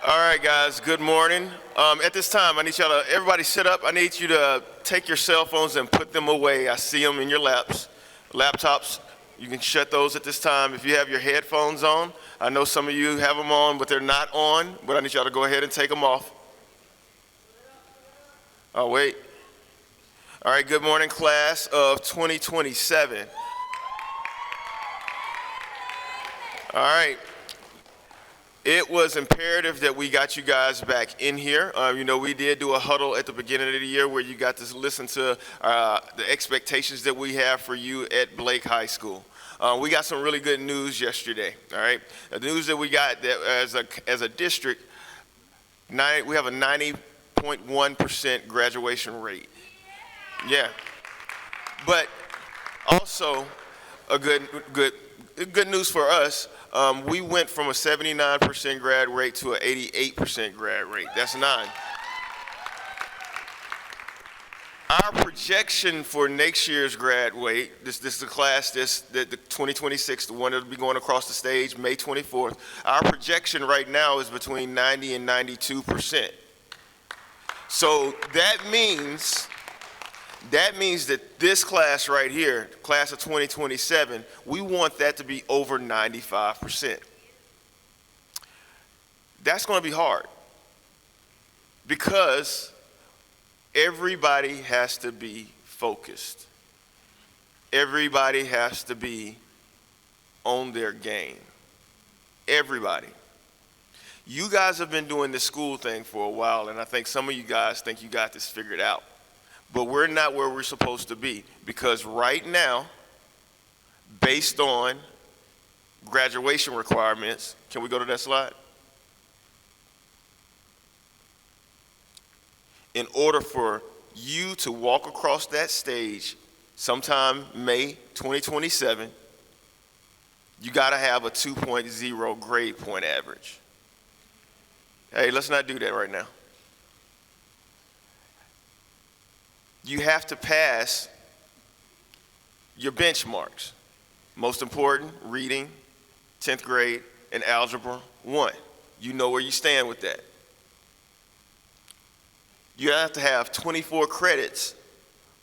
All right, guys, good morning. At this time, I need y'all to, everybody sit up. I need you to take your cell phones and put them away. I see them in your laptops. You can shut those at this time. If you have your headphones on, I know some of you have them on, but they're not on, but I need y'all to go ahead and take them off. Oh, wait. All right, good morning, class of 2027. All right. It was imperative that we got you guys back in here. We did do a huddle at the beginning of the year where you got to listen to the expectations that we have for you at Blake High School. We got some really good news yesterday, all right? The news that we got that as a district, we have a 90.1% graduation rate. Yeah. But also a good news for us. We went from a 79% grad rate to an 88% grad rate. That's 9. Our projection for next year's grad rate, this is the class, the 2026, the one that will be going across the stage May 24th. Our projection right now is between 90 and 92%. So that means that this class right here, class of 2027, we want that to be over 95%. That's going to be hard because everybody has to be focused. Everybody has to be on their game. Everybody. You guys have been doing this school thing for a while, and I think some of you guys think you got this figured out. But we're not where we're supposed to be because right now, based on graduation requirements, can we go to that slide? In order for you to walk across that stage sometime May 2027, you got to have a 2.0 grade point average. Hey, let's not do that right now. You have to pass your benchmarks. Most important, reading, 10th grade, and Algebra 1. You know where you stand with that. You have to have 24 credits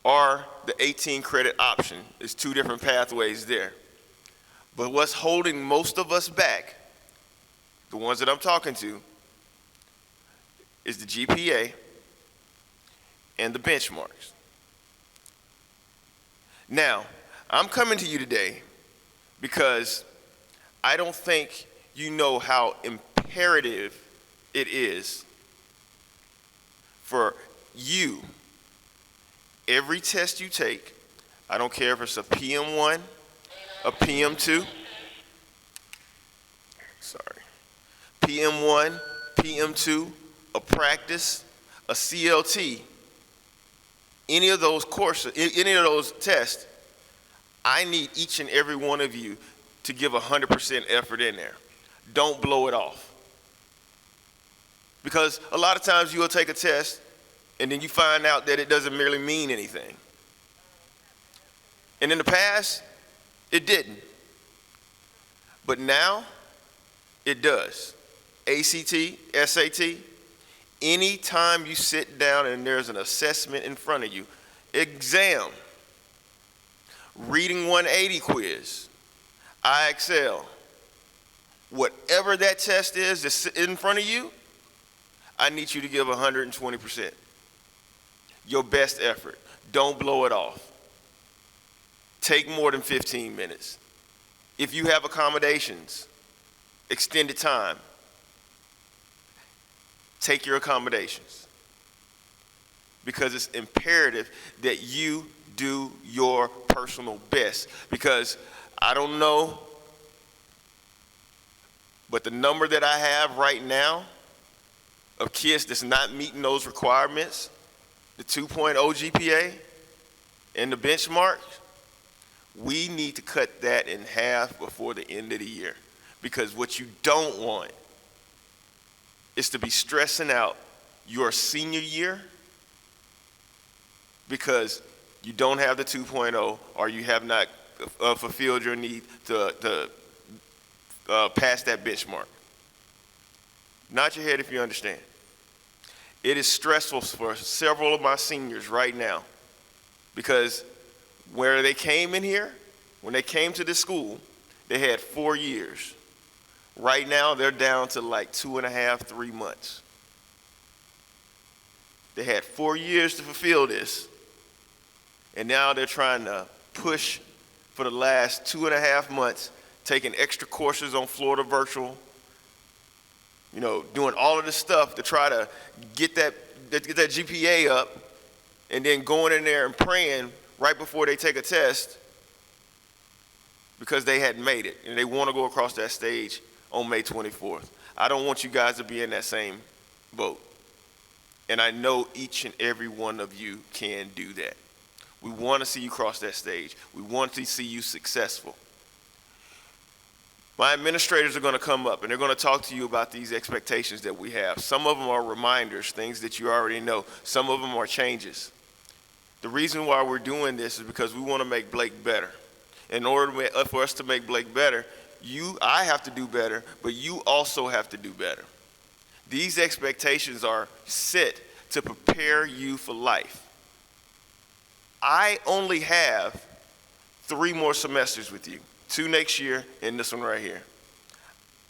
or the 18 credit option. There's 2 different pathways there. But what's holding most of us back, the ones that I'm talking to, is the GPA and the benchmarks. Now, I'm coming to you today because I don't think you know how imperative it is for you, every test you take, I don't care if it's a PM1, a PM2, PM1, PM2, a practice, a CLT, any of those courses, any of those tests, I need each and every one of you to give 100% effort in there. Don't blow it off. Because a lot of times you will take a test and then you find out that it doesn't really mean anything. And in the past, it didn't. But now, it does. ACT, SAT, anytime you sit down and there's an assessment in front of you, exam, reading 180 quiz, IXL, whatever that test is that's in front of you, I need you to give 120%. Your best effort. Don't blow it off. Take more than 15 minutes. If you have accommodations, extended time, take your accommodations. Because it's imperative that you do your personal best. Because I don't know, but the number that I have right now of kids that's not meeting those requirements, the 2.0 GPA and the benchmark, we need to cut that in half before the end of the year. Because what you don't want is to be stressing out your senior year because you don't have the 2.0 or you have not fulfilled your need to pass that benchmark. Nod your head if you understand. It is stressful for several of my seniors right now because where they came in here, when they came to this school, they had 4 years. Right now, they're down to like 2.5, 3 months. They had 4 years to fulfill this, and now they're trying to push for the last 2.5 months, taking extra courses on Florida Virtual, doing all of this stuff to try to get that GPA up, and then going in there and praying right before they take a test because they hadn't made it, and they want to go across that stage on May 24th. I don't want you guys to be in that same boat. And I know each and every one of you can do that. We want to see you cross that stage. We want to see you successful. My administrators are going to come up and they're going to talk to you about these expectations that we have. Some of them are reminders, things that you already know. Some of them are changes. The reason why we're doing this is because we want to make Blake better. In order for us to make Blake better, I have to do better, but you also have to do better. These expectations are set to prepare you for life. I only have 3 more semesters with you, 2 next year and this one right here.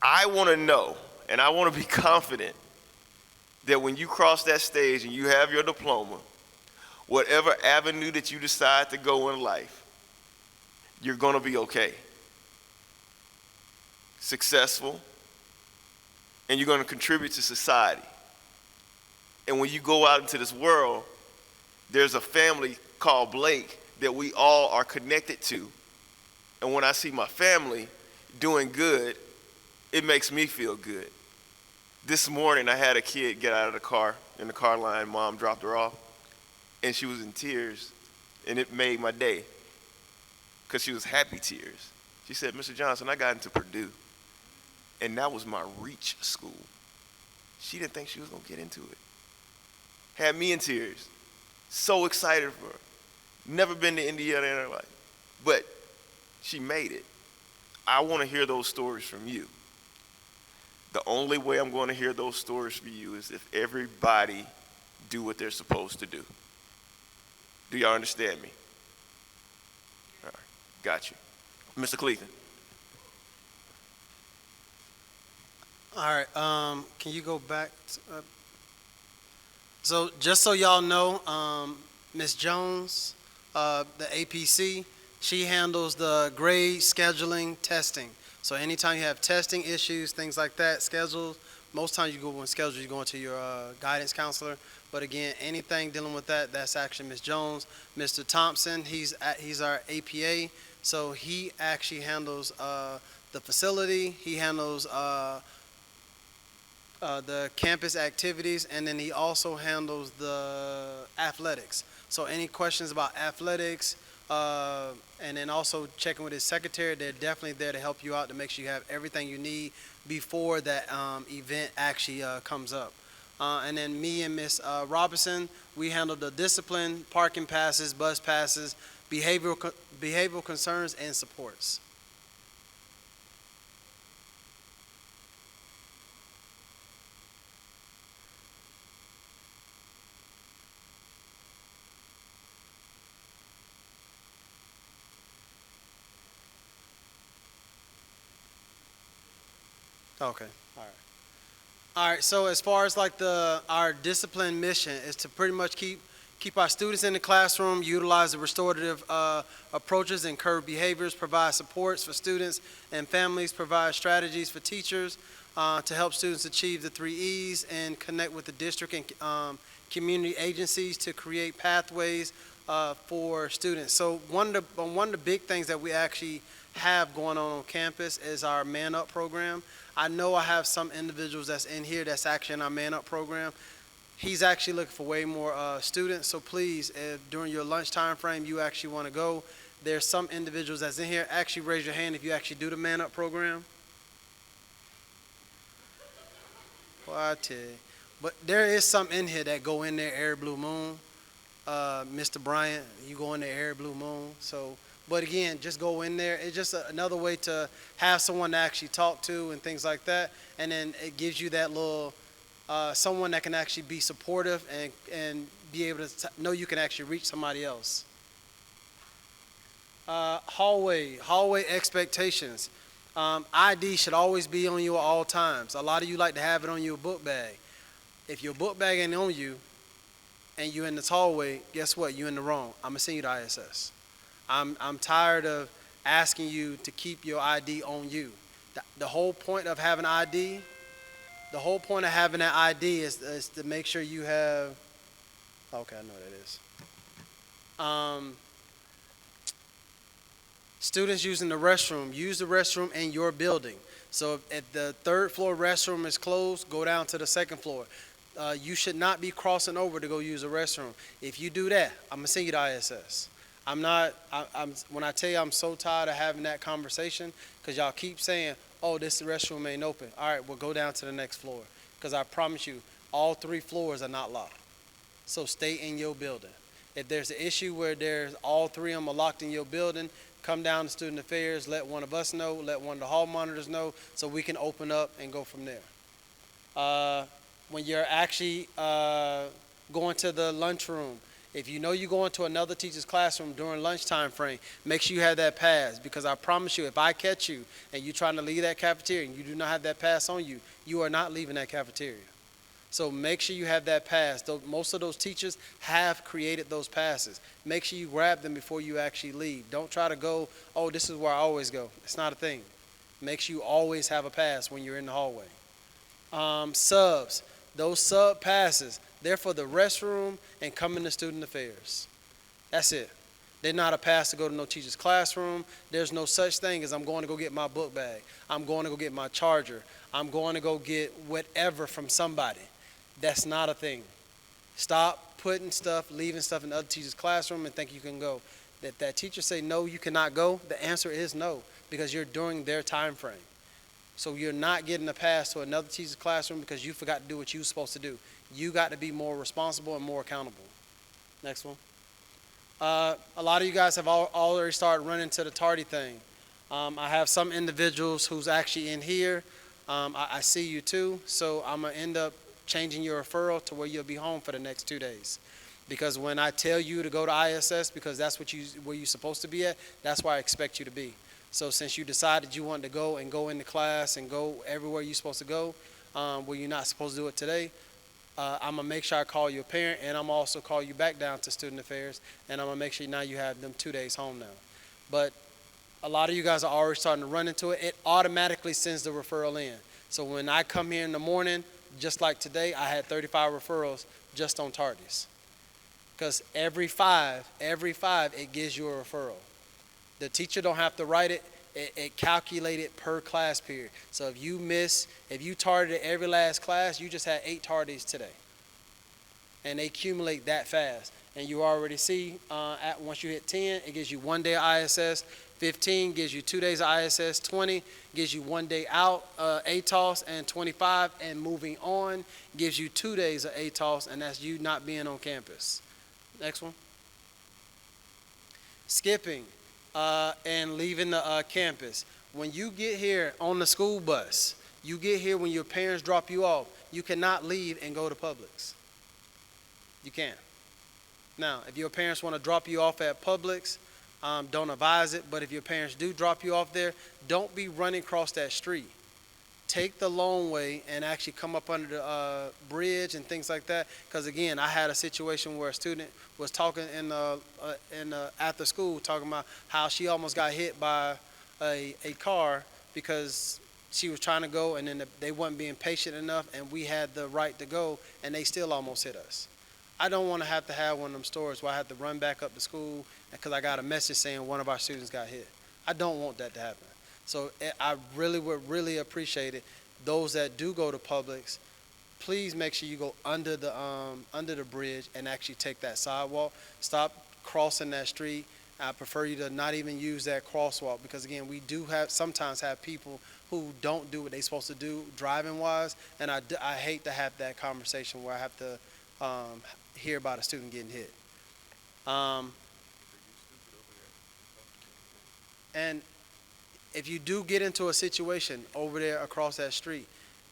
I want to know, and I want to be confident that when you cross that stage and you have your diploma, whatever avenue that you decide to go in life, you're going to be okay. Successful, and you're going to contribute to society. And when you go out into this world, there's a family called Blake that we all are connected to. And when I see my family doing good, it makes me feel good. This morning, I had a kid get out of the car, in the car line, Mom dropped her off, and she was in tears, and it made my day, because she was happy tears. She said, Mr. Johnson, I got into Purdue, and that was my reach school. She didn't think she was going to get into it. Had me in tears. So excited for her. Never been to Indiana in her life. But she made it. I want to hear those stories from you. The only way I'm going to hear those stories from you is if everybody do what they're supposed to do. Do y'all understand me? All right, got you. Mr. Cleveland. All right, can you go back? So just so y'all know, Ms. Jones, the APC, she handles the grade scheduling testing. So anytime you have testing issues, things like that, schedules, most times you go on schedules, you go into your guidance counselor. But again, anything dealing with that, that's actually Ms. Jones. Mr. Thompson, he's our APA, so he actually handles the facility. He handles the campus activities, and then he also handles the athletics. So any questions about athletics, and then also checking with his secretary, they're definitely there to help you out to make sure you have everything you need before that event actually comes up. And then me and Miss Robinson, we handle the discipline, parking passes, bus passes, behavioral concerns, and supports. Okay, all right. All right, so as far as like our discipline mission is to pretty much keep our students in the classroom, utilize the restorative approaches and curb behaviors, provide supports for students and families, provide strategies for teachers to help students achieve the 3 E's, and connect with the district and community agencies to create pathways for students. So one of the big things that we actually have going on campus is our Man Up program. I know I have some individuals that's in here that's actually in our Man Up program. He's actually looking for way more students, so please, if during your lunch time frame you actually want to go, there's some individuals that's in here. Actually raise your hand if you actually do the Man Up program. Well, I tell you. But there is some in here that go in there every blue moon. Mr. Bryant, you go in there every blue moon. So But again, just go in there. It's just another way to have someone to actually talk to and things like that. And then it gives you that little someone that can actually be supportive and be able to know you can actually reach somebody else. Hallway expectations. ID should always be on you at all times. A lot of you like to have it on your book bag. If your book bag ain't on you and you're in this hallway, guess what? You're in the wrong. I'm gonna send you to ISS. I'm tired of asking you to keep your ID on you. The whole point of having ID, the whole point of having that ID is to make sure you have. Okay, I know what that is. Um, Students using the restroom, use the restroom in your building. So if the third floor restroom is closed, go down to the second floor. You should not be crossing over to go use the restroom. If you do that, I'm gonna send you to ISS. When I tell you I'm so tired of having that conversation, because y'all keep saying, oh, this restroom ain't open. All right, well, go down to the next floor. Because I promise you, all 3 floors are not locked. So stay in your building. If there's an issue where there's all 3 of them are locked in your building, come down to student affairs, let one of us know, let one of the hall monitors know, so we can open up and go from there. When you're actually going to the lunchroom, if you know you're going to another teacher's classroom during lunchtime frame, make sure you have that pass, because I promise you, if I catch you and you're trying to leave that cafeteria and you do not have that pass on you, you are not leaving that cafeteria. So make sure you have that pass. Most of those teachers have created those passes. Make sure you grab them before you actually leave. Don't try to go, oh, this is where I always go. It's not a thing. Make sure you always have a pass when you're in the hallway. Subs, those sub passes, they're for the restroom and coming to student affairs. That's it. They're not a pass to go to no teacher's classroom. There's no such thing as I'm going to go get my book bag. I'm going to go get my charger. I'm going to go get whatever from somebody. That's not a thing. Stop putting stuff, leaving stuff in the other teacher's classroom and think you can go. If that teacher say no, you cannot go, the answer is no, because you're during their time frame. So you're not getting a pass to another teacher's classroom because you forgot to do what you were supposed to do. You got to be more responsible and more accountable. Next one. A lot of you guys have already started running to the tardy thing. I have some individuals who's actually in here. I see you too, so I'm going to end up changing your referral to where you'll be home for the next 2 days. Because when I tell you to go to ISS, because that's where you're supposed to be at, that's where I expect you to be. So since you decided you wanted to go into class and go everywhere you're supposed to go, where you're not supposed to do it today, I'm going to make sure I call you a parent, and I'm also call you back down to student affairs, and I'm going to make sure now you have them 2 days home now. But a lot of you guys are already starting to run into it. It automatically sends the referral in. So when I come here in the morning, just like today, I had 35 referrals just on tardies. Because every five, it gives you a referral. The teacher don't have to write it. It calculated per class period. So if you tardied every last class, you just had 8 tardies today. And they accumulate that fast. And you already see, once you hit 10, it gives you 1 day of ISS. 15 gives you 2 days of ISS. 20 gives you 1 day out, ATOS, and 25 and moving on gives you 2 days of ATOS, and that's you not being on campus. Next one. Skipping and leaving the campus. When you get here on the school bus, you get here when your parents drop you off, you cannot leave and go to Publix. You can't. Now, if your parents want to drop you off at Publix, don't advise it, but if your parents do drop you off there, don't be running across that street. Take the long way and actually come up under the bridge and things like that. Because again, I had a situation where a student was talking after school, talking about how she almost got hit by a car because she was trying to go, and then they weren't being patient enough, and we had the right to go, and they still almost hit us. I don't want to have one of them stories where I have to run back up to school because I got a message saying one of our students got hit. I don't want that to happen. So I really would really appreciate it. Those that do go to Publix, please make sure you go under the bridge and actually take that sidewalk. Stop crossing that street. I prefer you to not even use that crosswalk because again, we do sometimes have people who don't do what they're supposed to do driving wise, and I hate to have that conversation where I have to hear about a student getting hit. And if you do get into a situation over there across that street,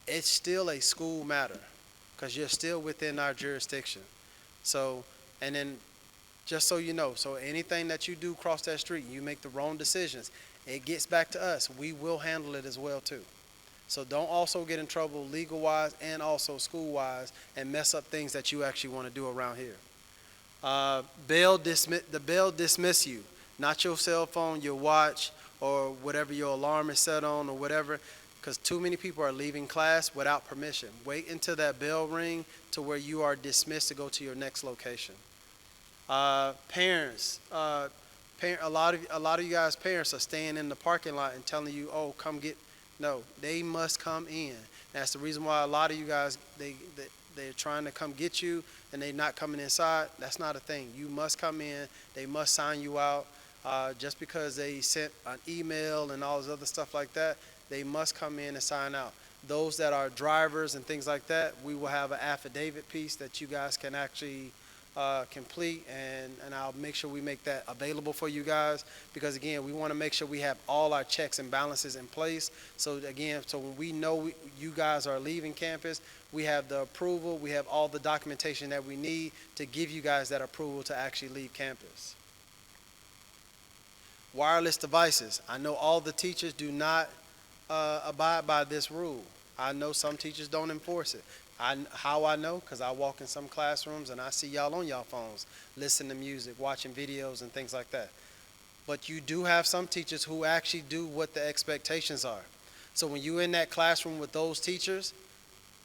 it's still a school matter because you're still within our jurisdiction. So, and then just so you know, so anything that you do cross that street, you make the wrong decisions, it gets back to us. We will handle it as well too. So don't also get in trouble legal-wise and also school-wise and mess up things that you actually want to do around here. The bail dismiss you, not your cell phone, your watch, or whatever your alarm is set on or whatever, because too many people are leaving class without permission. Wait until that bell ring to where you are dismissed to go to your next location. Parents, a lot of you guys' parents are staying in the parking lot and telling you, "Oh, come get." No, they must come in. That's the reason why a lot of you guys they're trying to come get you and they're not coming inside. That's not a thing. You must come in. They must sign you out. Just because they sent an email and all this other stuff like that, they must come in and sign out. Those that are drivers and things like that, we will have an affidavit piece that you guys can actually complete, and I'll make sure we make that available for you guys, because again, we want to make sure we have all our checks and balances in place. So again, so when we know you guys are leaving campus, we have the approval, we have all the documentation that we need to give you guys that approval to actually leave campus. Wireless devices. I know all the teachers do not abide by this rule. I know some teachers don't enforce it. How I know? Because I walk in some classrooms and I see y'all on y'all phones, listening to music, watching videos and things like that. But you do have some teachers who actually do what the expectations are. So when you're in that classroom with those teachers,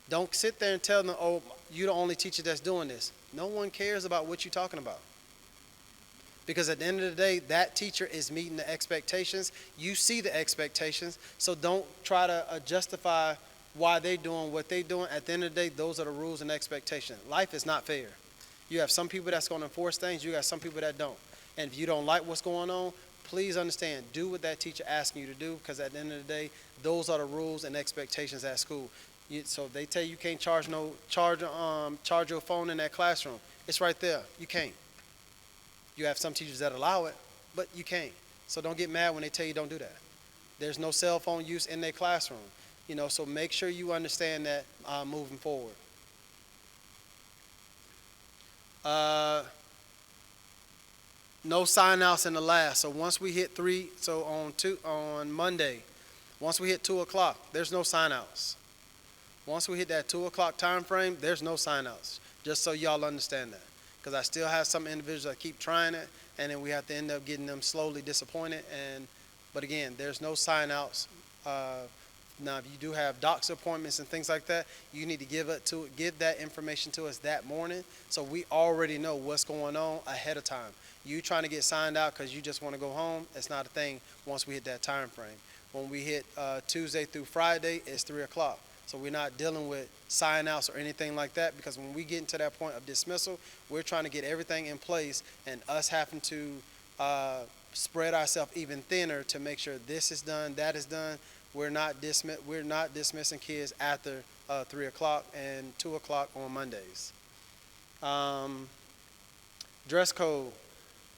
don't sit there and tell them, "Oh, you're the only teacher that's doing this." No one cares about what you're talking about. Because at the end of the day, that teacher is meeting the expectations. You see the expectations, so don't try to justify why they're doing what they're doing. At the end of the day, those are the rules and expectations. Life is not fair. You have some people that's going to enforce things. You got some people that don't. And if you don't like what's going on, please understand, do what that teacher asking you to do, because at the end of the day, those are the rules and expectations at school. So if they tell you can't charge your phone in that classroom, it's right there. You can't. You have some teachers that allow it, but you can't. So don't get mad when they tell you don't do that. There's no cell phone use in their classroom. So make sure you understand that moving forward. No sign outs in the last. So once we hit on Monday, once we hit 2 o'clock, there's no sign outs. Once we hit that 2 o'clock time frame, there's no sign outs. Just so y'all understand that. Because I still have some individuals that keep trying it, and then we have to end up getting them slowly disappointed. But again, there's no sign outs. Now, if you do have doctor's appointments and things like that, you need to give that information to us that morning, so we already know what's going on ahead of time. You trying to get signed out because you just want to go home, it's not a thing once we hit that time frame. When we hit Tuesday through Friday, it's 3 o'clock. So we're not dealing with sign outs or anything like that, because when we get into that point of dismissal, we're trying to get everything in place, and us having to spread ourselves even thinner to make sure this is done, that is done. We're not dismissing kids after 3 o'clock and 2 o'clock on Mondays. Dress code.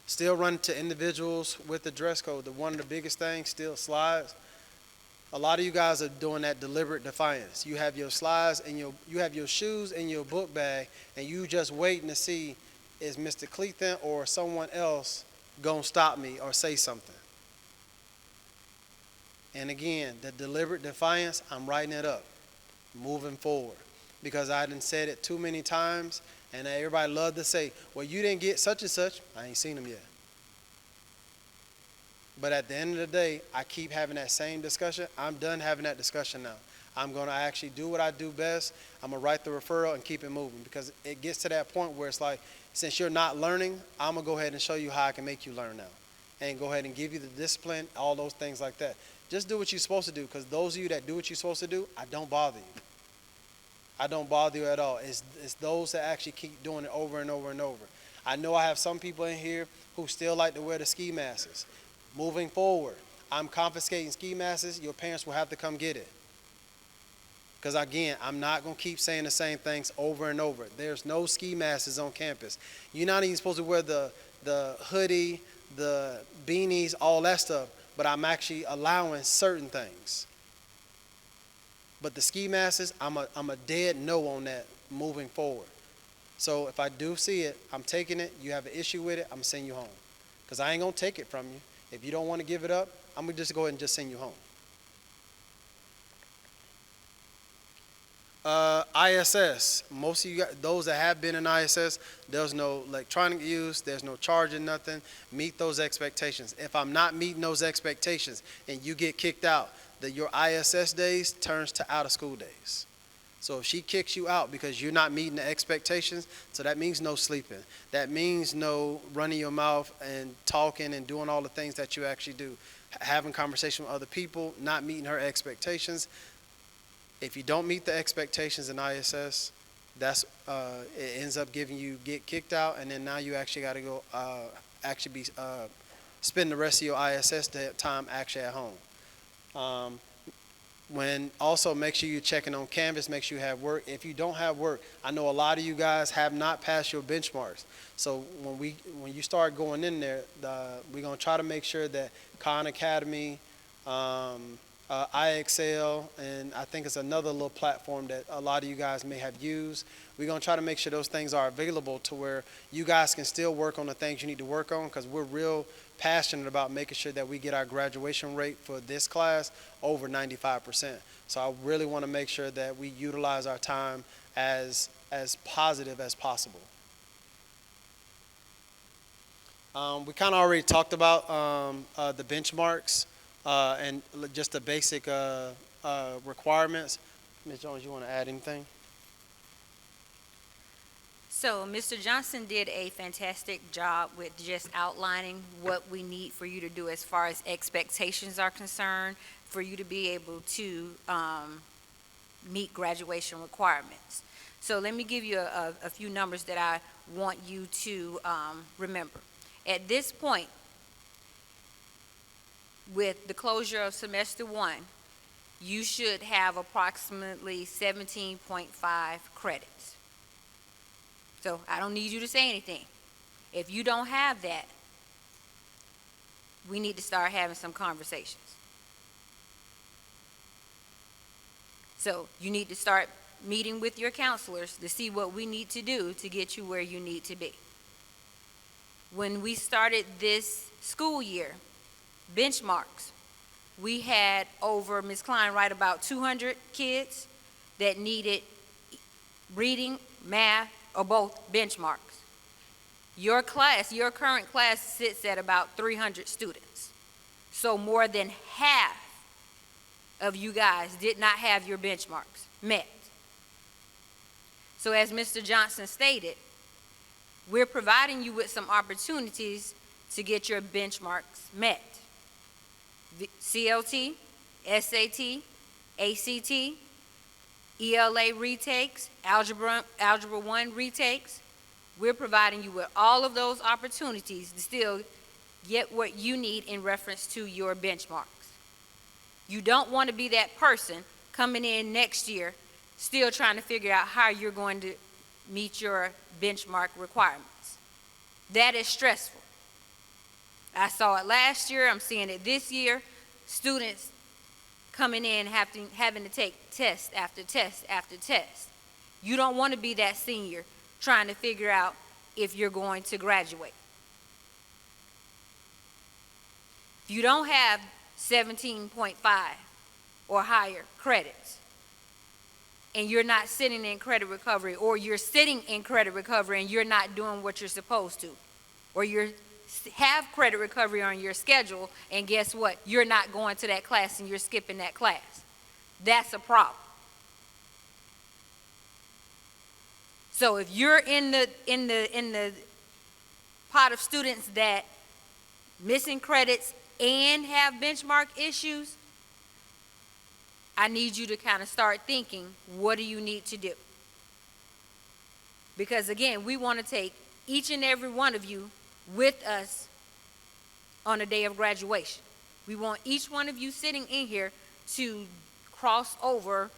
Still running to individuals with the dress code. One of the biggest things, still slides. A lot of you guys are doing that deliberate defiance. You have your slides and you have your shoes in your book bag, and you just waiting to see, is Mr. Clethan or someone else gonna stop me or say something. And again, the deliberate defiance, I'm writing it up, moving forward, because I done said it too many times, and everybody love to say, "Well, you didn't get such and such." I ain't seen them yet. But at the end of the day, I keep having that same discussion. I'm done having that discussion now. I'm going to actually do what I do best. I'm going to write the referral and keep it moving, because it gets to that point where it's like, since you're not learning, I'm going to go ahead and show you how I can make you learn now, and go ahead and give you the discipline, all those things like that. Just do what you're supposed to do, because those of you that do what you're supposed to do, I don't bother you. I don't bother you at all. It's those that actually keep doing it over and over and over. I know I have some people in here who still like to wear the ski masks. Moving forward, I'm confiscating ski masks. Your parents will have to come get it. Because again, I'm not going to keep saying the same things over and over. There's no ski masks on campus. You're not even supposed to wear the hoodie, the beanies, all that stuff. but I'm actually allowing certain things. But the ski masks, I'm a dead no on that moving forward. So if I do see it, I'm taking it. You have an issue with it, I'm gonna send you home. Because I ain't gonna take it from you. If you don't want to give it up, I'm gonna just go ahead and just send you home. ISS. Most of you guys, those that have been in ISS, there's no electronic use, there's no charging, nothing. Meet those expectations. If I'm not meeting those expectations and you get kicked out, that your ISS days turns to out of school days. So if she kicks you out because you're not meeting the expectations, so that means no sleeping. That means no running your mouth and talking and doing all the things that you actually do. Having conversation with other people, not meeting her expectations. If you don't meet the expectations in ISS, it ends up get kicked out, and then now you actually got to go spend the rest of your ISS time actually at home. When also make sure you're checking on Canvas, make sure you have work. If you don't have work, I know a lot of you guys have not passed your benchmarks. So when you start going in there, we're gonna try to make sure that Khan Academy, iExcel, and I think it's another little platform that a lot of you guys may have used. We're going to try to make sure those things are available to where you guys can still work on the things you need to work on, because we're real passionate about making sure that we get our graduation rate for this class over 95%. So I really want to make sure that we utilize our time as positive as possible. We kind of already talked about the benchmarks. And just the basic requirements. Ms. Jones, you want to add anything? So Mr. Johnson did a fantastic job with just outlining what we need for you to do as far as expectations are concerned, for you to be able to meet graduation requirements. So let me give you a few numbers that I want you to remember. At this point, with the closure of semester 1, you should have approximately 17.5 credits. So I don't need you to say anything. If you don't have that, we need to start having some conversations. So you need to start meeting with your counselors to see what we need to do to get you where you need to be. When we started this school year, benchmarks, we had over, Ms. Klein, right about 200 kids that needed reading, math, or both benchmarks. Your class, your current class sits at about 300 students. So more than half of you guys did not have your benchmarks met. So as Mr. Johnson stated, we're providing you with some opportunities to get your benchmarks met. CLT, SAT, ACT, ELA retakes, Algebra 1 retakes. We're providing you with all of those opportunities to still get what you need in reference to your benchmarks. You don't want to be that person coming in next year still trying to figure out how you're going to meet your benchmark requirements. That is stressful. I saw it last year, I'm seeing it this year. Students coming in having to take test after test after test. You don't want to be that senior trying to figure out if you're going to graduate. If you don't have 17.5 or higher credits, and you're not sitting in credit recovery, or you're sitting in credit recovery and you're not doing what you're supposed to, or you have credit recovery on your schedule, and guess what? You're not going to that class and you're skipping that class. That's a problem. So if you're in the pot of students that missing credits and have benchmark issues, I need you to kind of start thinking, what do you need to do? Because again, we want to take each and every one of you with us on the day of graduation. We want each one of you sitting in here to cross over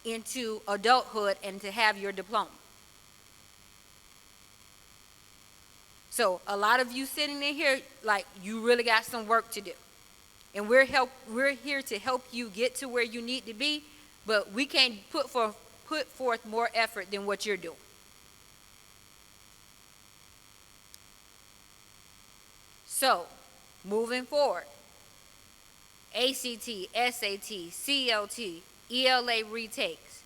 into adulthood and to have your diploma. So a lot of you sitting in here, like, you really got some work to do. And we're here to help you get to where you need to be, but we can't put forth more effort than what you're doing. So, moving forward, ACT, SAT, CLT, ELA retakes,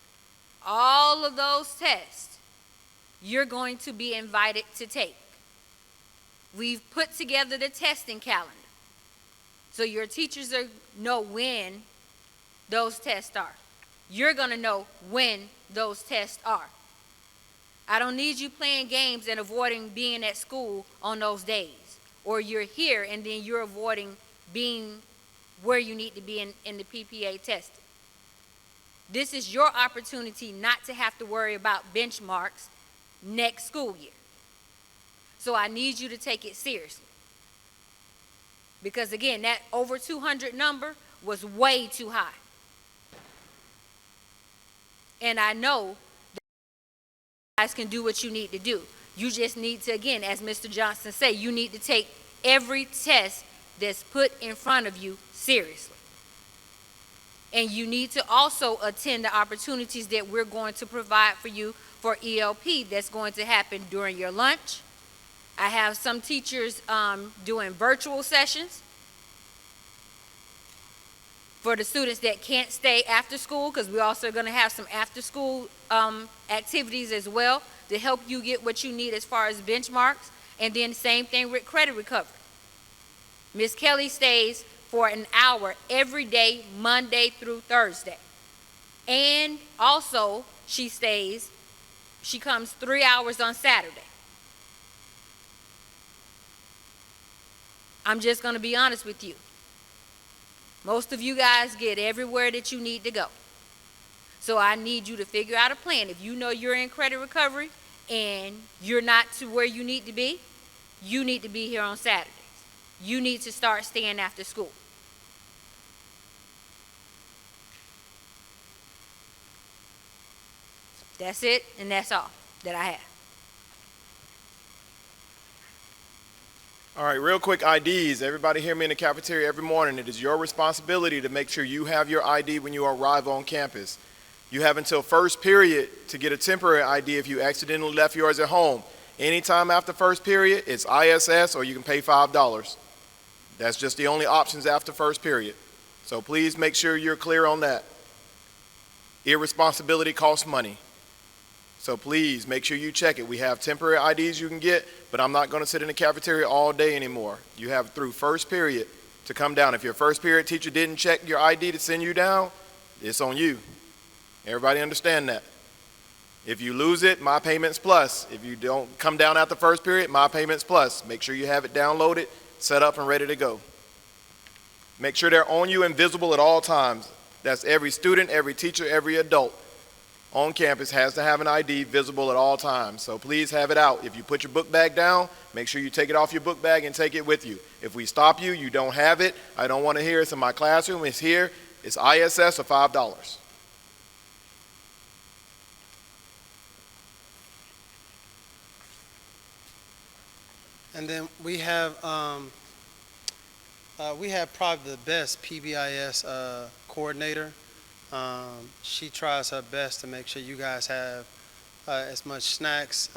all of those tests you're going to be invited to take. We've put together the testing calendar, so your teachers know when those tests are. You're going to know when those tests are. I don't need you playing games and avoiding being at school on those days. Or you're here and then you're avoiding being where you need to be in the PPA testing. This is your opportunity not to have to worry about benchmarks next school year. So I need you to take it seriously. Because again, that over 200 number was way too high. And I know that you guys can do what you need to do. You just need to, again, as Mr. Johnson said, you need to take every test that's put in front of you seriously. And you need to also attend the opportunities that we're going to provide for you for ELP that's going to happen during your lunch. I have some teachers doing virtual sessions for the students that can't stay after school, because we're also going to have some after school activities as well to help you get what you need as far as benchmarks. And then same thing with credit recovery. Ms. Kelly stays for an hour every day, Monday through Thursday. And also she comes 3 hours on Saturday. I'm just going to be honest with you. Most of you guys get everywhere that you need to go. So I need you to figure out a plan. If you know you're in credit recovery and you're not to where you need to be, you need to be here on Saturdays. You need to start staying after school. That's it, and that's all that I have. All right, real quick IDs. Everybody hear me in the cafeteria every morning. It is your responsibility to make sure you have your ID when you arrive on campus. You have until first period to get a temporary ID if you accidentally left yours at home. Anytime after first period, it's ISS or you can pay $5. That's just the only options after first period. So please make sure you're clear on that. Irresponsibility costs money. So please make sure you check it. We have temporary IDs you can get, but I'm not going to sit in the cafeteria all day anymore. You have through first period to come down. If your first period teacher didn't check your ID to send you down, it's on you. Everybody understand that? If you lose it, my payments plus. If you don't come down after first period, my payments plus. Make sure you have it downloaded, set up, and ready to go. Make sure they're on you and visible at all times. That's every student, every teacher, every adult on campus has to have an ID visible at all times. So please have it out. If you put your book bag down, make sure you take it off your book bag and take it with you. If we stop you, you don't have it. I don't want to hear it's in my classroom. It's here. It's ISS or $5. And then we have probably the best PBIS coordinator. She tries her best to make sure you guys have as much snacks,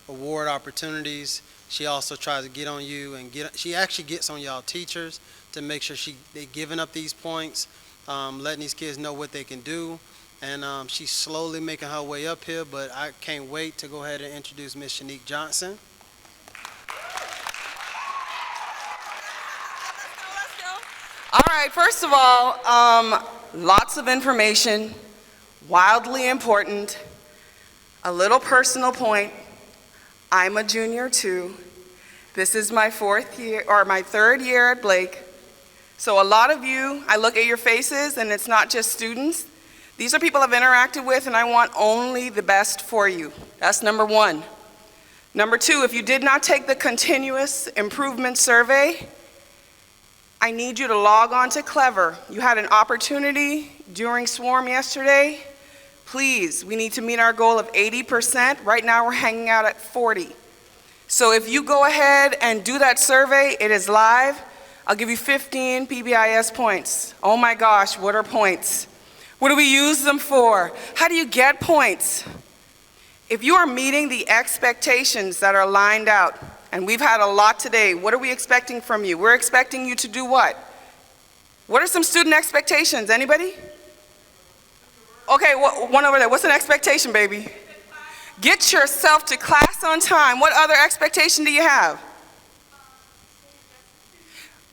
award opportunities. She also tries to get on you and she actually gets on y'all teachers to make sure they giving up these points, letting these kids know what they can do. And she's slowly making her way up here, but I can't wait to go ahead and introduce Miss Shanique Johnson. All right, first of all, lots of information, wildly important. A little personal point, I'm a junior too. This is my third year at Blake. So a lot of you, I look at your faces and it's not just students. These are people I've interacted with and I want only the best for you. That's number one. Number two, if you did not take the continuous improvement survey, I need you to log on to Clever. You had an opportunity during Swarm yesterday. Please, we need to meet our goal of 80%. Right now we're hanging out at 40. So if you go ahead and do that survey, it is live. I'll give you 15 PBIS points. Oh my gosh, what are points? What do we use them for? How do you get points? If you are meeting the expectations that are lined out, and we've had a lot today, what are we expecting from you? We're expecting you to do what? What are some student expectations? Anybody? Okay, one over there. What's an expectation, baby? Get yourself to class on time. What other expectation do you have?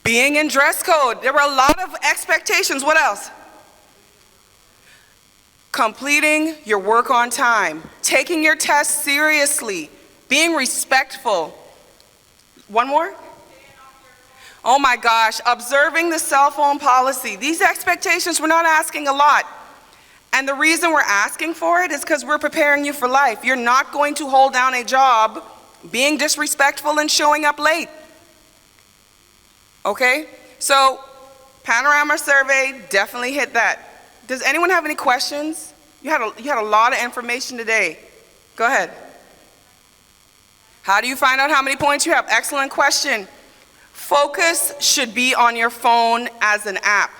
Being in dress code. There were a lot of expectations. What else? Completing your work on time. Taking your tests seriously. Being respectful. One more? Oh my gosh, observing the cell phone policy. These expectations, we're not asking a lot. And the reason we're asking for it is because we're preparing you for life. You're not going to hold down a job being disrespectful and showing up late. Okay? So, panorama survey, definitely hit that. Does anyone have any questions? You had a lot of information today. Go ahead. How do you find out how many points you have? Excellent question. Focus should be on your phone as an app.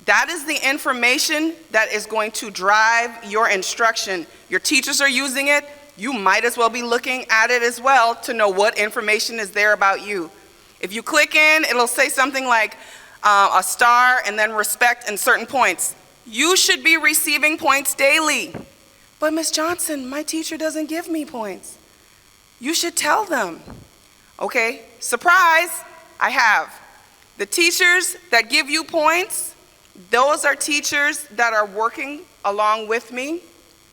That is the information that is going to drive your instruction. Your teachers are using it. You might as well be looking at it as well to know what information is there about you. If you click in, it'll say something like a star and then respect and certain points. You should be receiving points daily. But Ms. Johnson, my teacher doesn't give me points. You should tell them. Okay, surprise, I have. The teachers that give you points, those are teachers that are working along with me,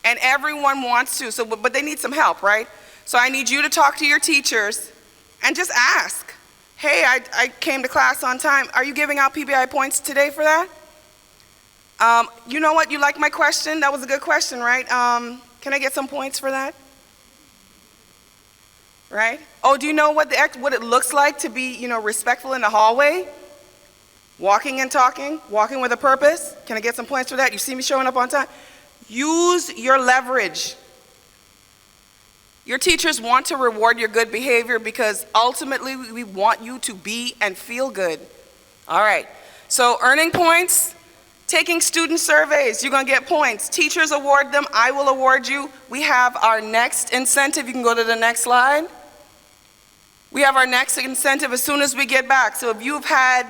and everyone wants to, but they need some help, right? So I need you to talk to your teachers and just ask, hey, I came to class on time. Are you giving out PBI points today for that? You know what, you like my question? That was a good question, right? Can I get some points for that? Right? Oh, do you know what it looks like to be, respectful in the hallway? Walking and talking, walking with a purpose. Can I get some points for that? You see me showing up on time? Use your leverage. Your teachers want to reward your good behavior because ultimately we want you to be and feel good. All right, so earning points, taking student surveys, you're gonna get points. Teachers award them, I will award you. We have our next incentive, you can go to the next slide. We have our next incentive as soon as we get back. So if you've had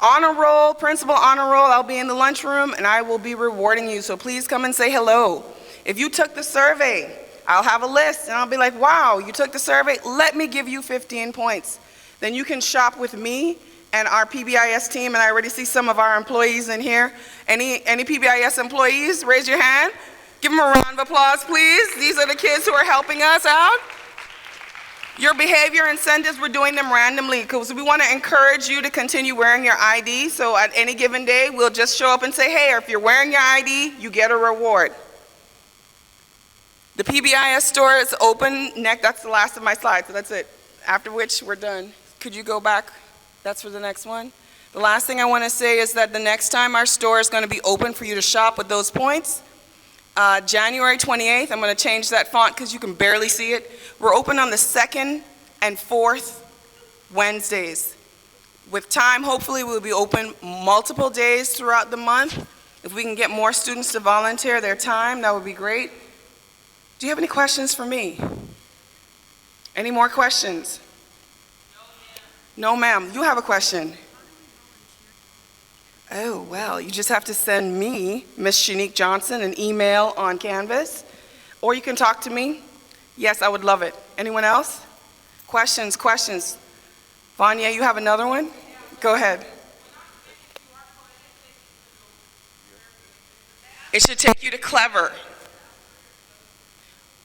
honor roll, principal honor roll, I'll be in the lunchroom and I will be rewarding you. So please come and say hello. If you took the survey, I'll have a list and I'll be like, wow, you took the survey, let me give you 15 points. Then you can shop with me and our PBIS team, and I already see some of our employees in here. Any PBIS employees, raise your hand. Give them a round of applause, please. These are the kids who are helping us out. Your behavior incentives, we're doing them randomly because we want to encourage you to continue wearing your ID. So at any given day, we'll just show up and say, hey, if you're wearing your ID, you get a reward. The PBIS store is open next. That's the last of my slides, so that's it. After which, we're done. Could you go back? That's for the next one. The last thing I want to say is that the next time our store is going to be open for you to shop with those points, January 28th, I'm going to change that font because you can barely see it. We're open on the 2nd and 4th Wednesdays. With time, hopefully we'll be open multiple days throughout the month. If we can get more students to volunteer their time, that would be great. Do you have any questions for me? Any more questions? No, ma'am. You have a question? Oh, well, you just have to send me, Miss Shanique Johnson, an email on Canvas, or you can talk to me. Yes, I would love it. Anyone else? Questions? Vanya, you have another one? Go ahead. It should take you to Clever.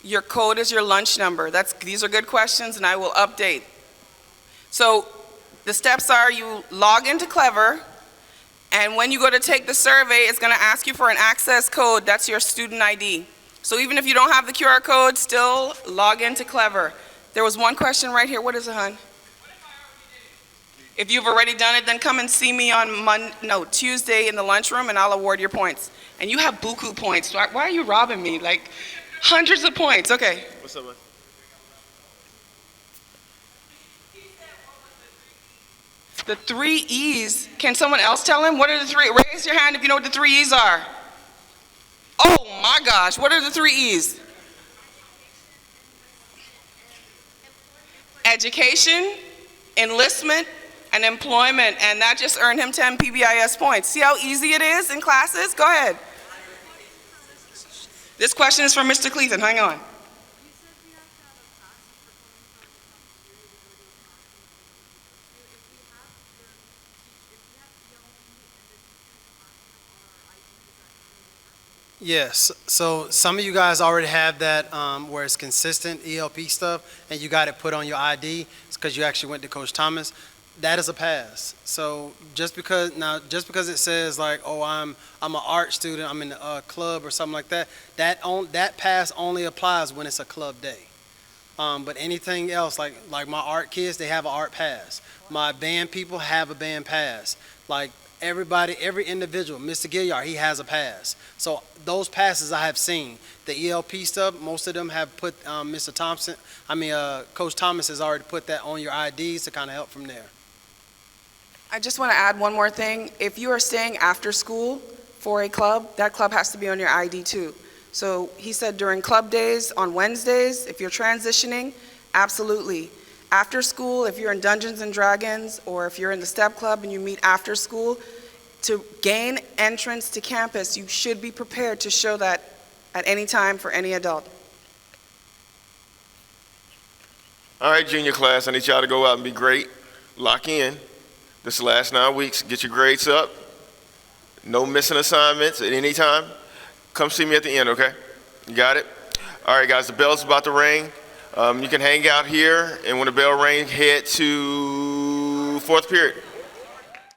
Your code is your lunch number. These are good questions, and I will update. So the steps are you log into Clever, and when you go to take the survey, it's going to ask you for an access code. That's your student ID. So even if you don't have the QR code, still log into Clever. There was one question right here. What is it, hon? If you've already done it, then come and see me on Tuesday in the lunchroom, and I'll award your points. And you have buku points. Why are you robbing me? Like hundreds of points. Okay. What's up, man? The 3 E's, can someone else tell him? What are the 3? Raise your hand if you know what the 3 E's are. Oh my gosh, what are the 3 E's? Education, enlistment, and employment, and that just earned him 10 PBIS points. See how easy it is in classes? Go ahead. This question is from Mr. Cleveland, hang on. Yes, so some of you guys already have that where it's consistent ELP stuff, and you got it put on your ID. It's because you actually went to Coach Thomas. That is a pass. So just because it says like, oh, I'm an art student, I'm in a club or something like that, that pass only applies when it's a club day. But anything else, like my art kids, they have an art pass. My band people have a band pass. Like everybody, every individual, Mr. Gilliard, he has a pass. So those passes I have seen. The ELP stuff, most of them have put Coach Thomas has already put that on your IDs to kind of help from there. I just want to add one more thing. If you are staying after school for a club, that club has to be on your ID too. So he said during club days, on Wednesdays, if you're transitioning, absolutely. After school, if you're in Dungeons and Dragons, or if you're in the STEP club and you meet after school, to gain entrance to campus, you should be prepared to show that at any time for any adult. All right, junior class, I need y'all to go out and be great. Lock in. This last 9 weeks, get your grades up. No missing assignments at any time. Come see me at the end, okay? You got it? All right, guys, the bell's about to ring. You can hang out here, and when the bell rings, head to 4th period.